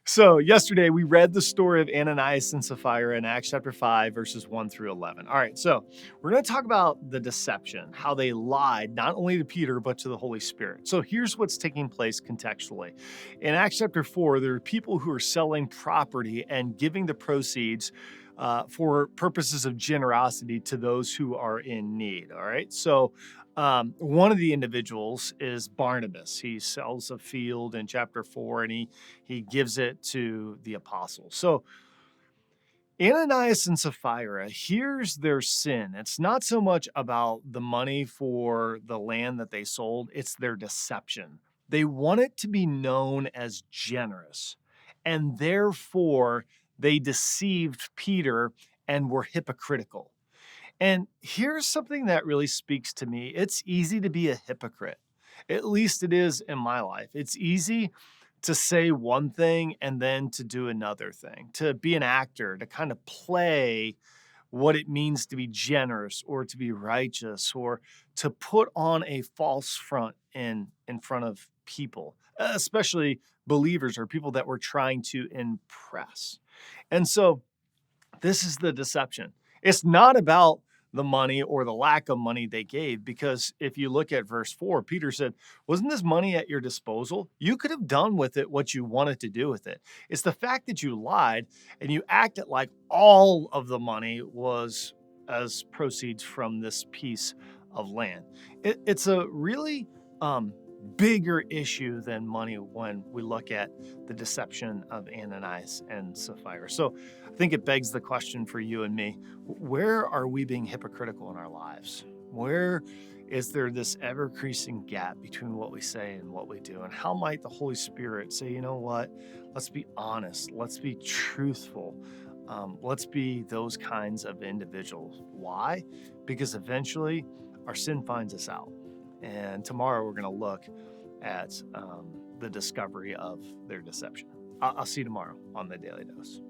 So yesterday we read the story of Ananias and Sapphira in Acts chapter 5, verses 1 through 11. All right, so we're going to talk about the deception, how they lied not only to Peter, but to the Holy Spirit. So here's what's taking place contextually. In Acts chapter 4, there are people who are selling property and giving the proceeds for purposes of generosity to those who are in need. All right, so one of the individuals is Barnabas. He sells a field in chapter 4 and he gives it to the apostles. So Ananias and Sapphira, here's their sin. It's not so much about the money for the land that they sold, it's their deception. They want it to be known as generous, and therefore they deceived Peter and were hypocritical. And here's something that really speaks to me. It's easy to be a hypocrite. At least it is in my life. It's easy to say one thing and then to do another thing, to be an actor, to kind of play what it means to be generous or to be righteous or to put on a false front in front of people, especially believers or people that we're trying to impress. And so this is the deception. It's not about the money or the lack of money they gave, because if you look at verse 4, Peter said, wasn't this money at your disposal? You could have done with it what you wanted to do with it. It's the fact that you lied and you acted like all of the money was as proceeds from this piece of land. It's a really bigger issue than money when we look at the deception of Ananias and Sapphira. So I think it begs the question for you and me, where are we being hypocritical in our lives? Where is there this ever-increasing gap between what we say and what we do? And how might the Holy Spirit say, you know what, let's be honest, let's be truthful, let's be those kinds of individuals. Why? Because eventually our sin finds us out. And tomorrow we're going to look at the discovery of their deception. I'll see you tomorrow on the Daily Dose.